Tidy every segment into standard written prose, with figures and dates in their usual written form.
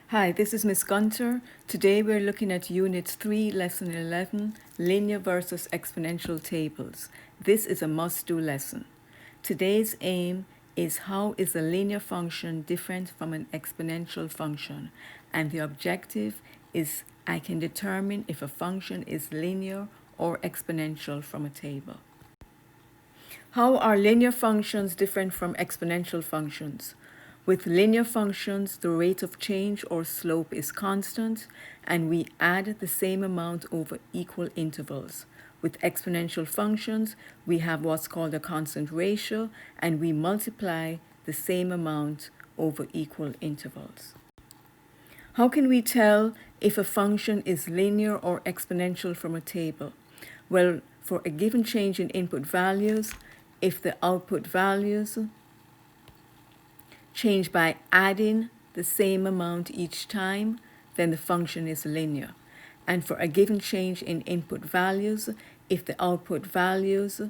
Hi, this is Miss Gunter. Today we're looking at Unit 3, Lesson 11, Linear versus Exponential Tables. This is a must-do lesson. Today's aim is how is a linear function different from an exponential function? And the objective is I can determine if a function is linear or exponential from a table. How are linear functions different from exponential functions? With linear functions, the rate of change or slope is constant, and we add the same amount over equal intervals. With exponential functions, we have what's called a constant ratio, and we multiply the same amount over equal intervals. How can we tell if a function is linear or exponential from a table? Well, for a given change in input values, if the output values change by adding the same amount each time, then the function is linear. And for a given change in input values, if the output values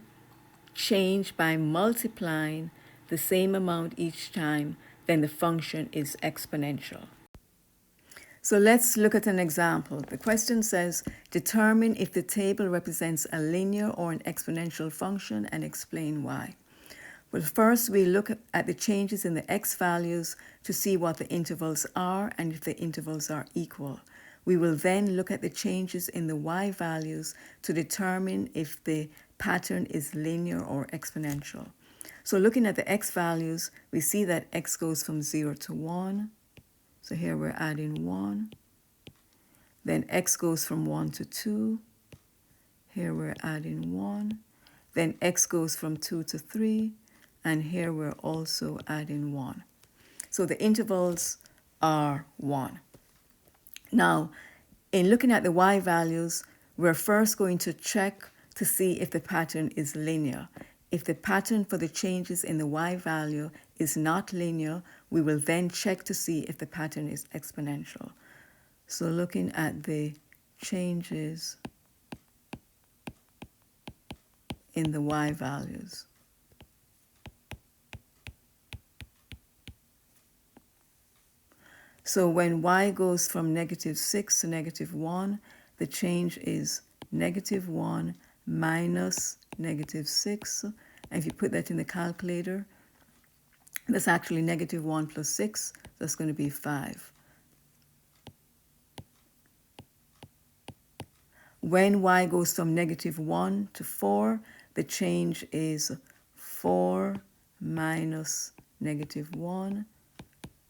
change by multiplying the same amount each time, then the function is exponential. So let's look at an example. The question says, determine if the table represents a linear or an exponential function and explain why. Well, first we look at the changes in the x values to see what the intervals are and if the intervals are equal. We will then look at the changes in the y values to determine if the pattern is linear or exponential. So looking at the x values, we see that x goes from 0 to 1. So here we're adding 1. Then x goes from 1 to 2. Here we're adding 1. Then x goes from 2 to 3. And here we're also adding 1. So the intervals are 1. Now, in looking at the y values, we're first going to check to see if the pattern is linear. If the pattern for the changes in the y value is not linear, we will then check to see if the pattern is exponential. So looking at the changes in the y values. So when y goes from -6 to -1, the change is -1 minus -6. And if you put that in the calculator, that's actually -1 plus 6. That's going to be 5. When y goes from -1 to 4, the change is 4 minus -1.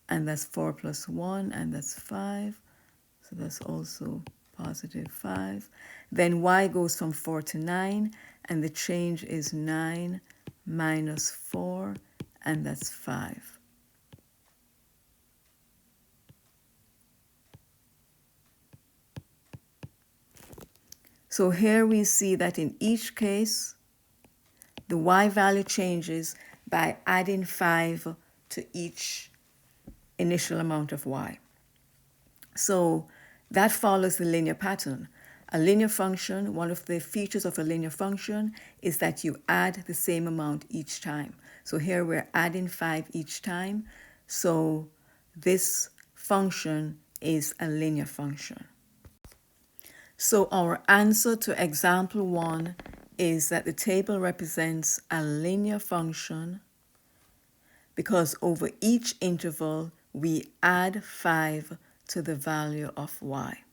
And that's 4 plus 1, and that's 5. So that's also positive 5. Then y goes from 4 to 9, and the change is 9 minus 4, and that's 5. So here we see that in each case, the y value changes by adding 5 to each initial amount of y. So that follows the linear pattern. A linear function, one of the features of a linear function is that you add the same amount each time. So here we're adding 5 each time. So this function is a linear function. So our answer to example 1 is that the table represents a linear function because over each interval we add 5 to the value of y.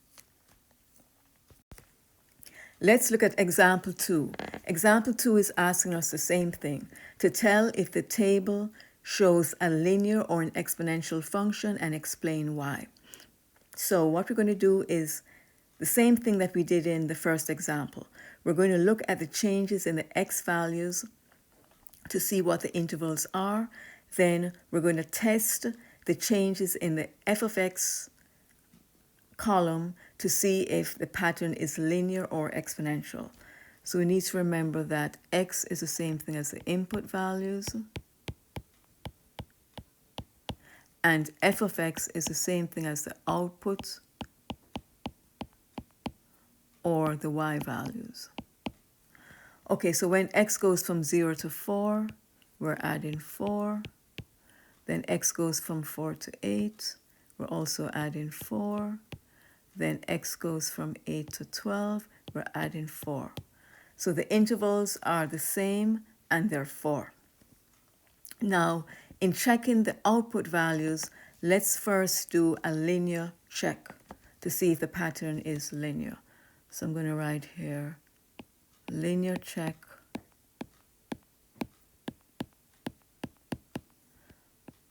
Let's look at example 2. Example 2 is asking us the same thing, to tell if the table shows a linear or an exponential function and explain why. So what we're going to do is the same thing that we did in the first example. We're going to look at the changes in the x values to see what the intervals are. Then we're going to test the changes in the f of x column to see if the pattern is linear or exponential. So we need to remember that x is the same thing as the input values, and f of x is the same thing as the output or the y values. Okay, so when x goes from 0 to 4, we're adding 4. Then x goes from 4 to 8, we're also adding 4. Then x goes from 8 to 12, we're adding 4. So the intervals are the same and they're 4. Now, in checking the output values, let's first do a linear check to see if the pattern is linear. So I'm going to write here, linear check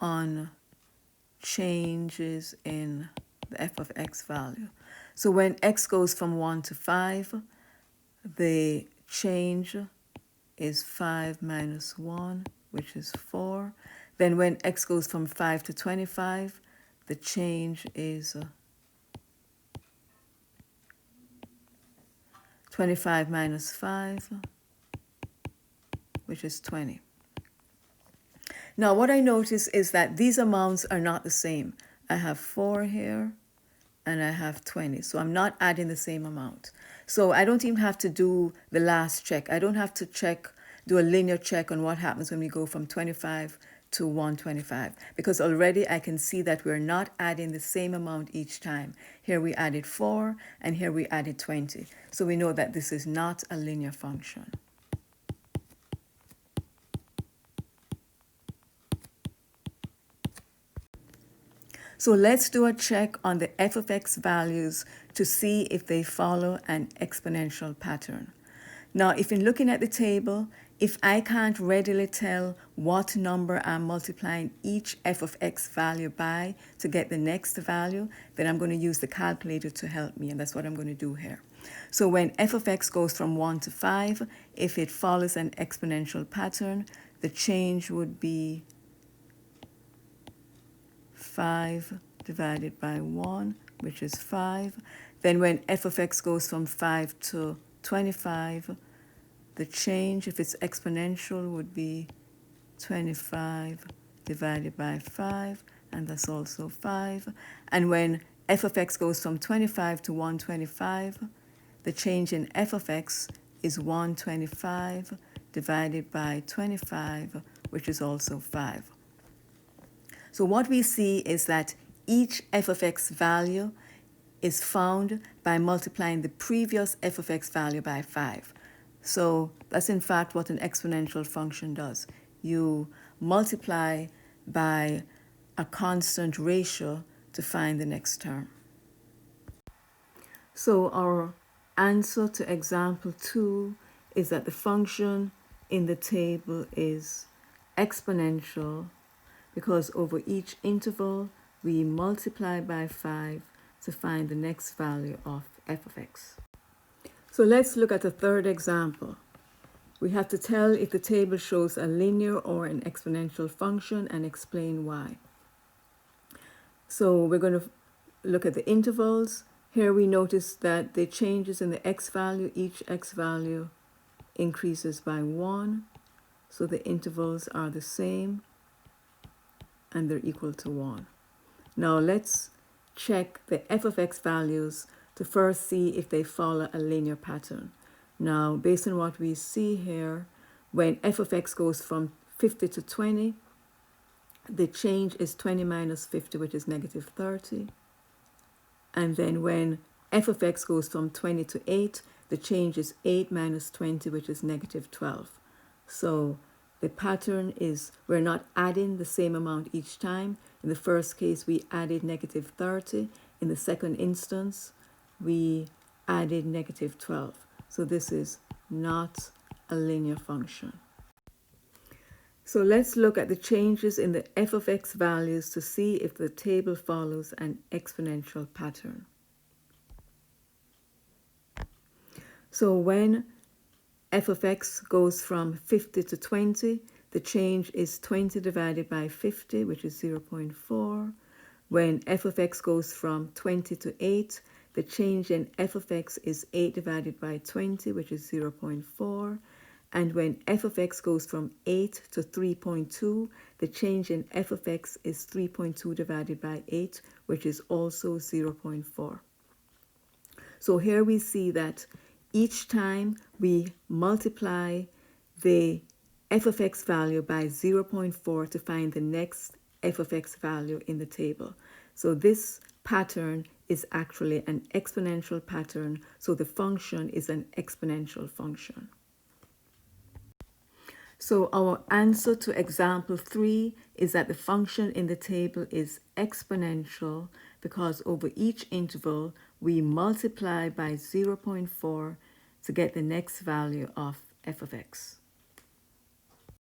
on changes in the f of x value. So when x goes from 1 to 5, the change is 5 minus 1, which is 4. Then when x goes from 5 to 25, the change is 25 minus 5, which is 20. Now what I notice is that these amounts are not the same. I have 4 here and I have 20. So I'm not adding the same amount. So I don't even have to do the last check. I don't have to do a linear check on what happens when we go from 25 to 125, because already I can see that we're not adding the same amount each time. Here we added 4 and here we added 20. So we know that this is not a linear function. So let's do a check on the f of x values to see if they follow an exponential pattern. Now, if in looking at the table, if I can't readily tell what number I'm multiplying each f of x value by to get the next value, then I'm going to use the calculator to help me, and that's what I'm going to do here. So when f of x goes from 1 to 5, if it follows an exponential pattern, the change would be 5 divided by 1, which is 5. Then when f of x goes from 5 to 25, the change, if it's exponential, would be 25 divided by 5, and that's also 5. And when f of x goes from 25 to 125, the change in f of x is 125 divided by 25, which is also 5. So what we see is that each f of x value is found by multiplying the previous f of x value by 5. So that's in fact what an exponential function does. You multiply by a constant ratio to find the next term. So our answer to example 2 is that the function in the table is exponential because over each interval we multiply by 5 to find the next value of f of x. So let's look at a third example. We have to tell if the table shows a linear or an exponential function and explain why. So we're going to look at the intervals. Here we notice that the changes in the x value, each x value increases by 1. So the intervals are the same and they're equal to 1. Now let's check the f of x values to first see if they follow a linear pattern. Now, based on what we see here, when f of x goes from 50 to 20, the change is 20 minus 50, which is negative 30. And then when f of x goes from 20 to 8, the change is 8 minus 20, which is negative 12. So the pattern is we're not adding the same amount each time. In the first case, we added negative 30. In the second instance, we added negative 12. So this is not a linear function. So let's look at the changes in the f of x values to see if the table follows an exponential pattern. So when f of x goes from 50 to 20, the change is 20 divided by 50, which is 0.4. When f of x goes from 20 to 8, the change in f of x is 8 divided by 20, which is 0.4. And when f of x goes from 8 to 3.2, the change in f of x is 3.2 divided by 8, which is also 0.4. So here we see that each time we multiply the f of x value by 0.4 to find the next f of x value in the table. So this pattern is actually an exponential pattern. So the function is an exponential function. So our answer to example 3 is that the function in the table is exponential because over each interval we multiply by 0.4 to get the next value of f of x.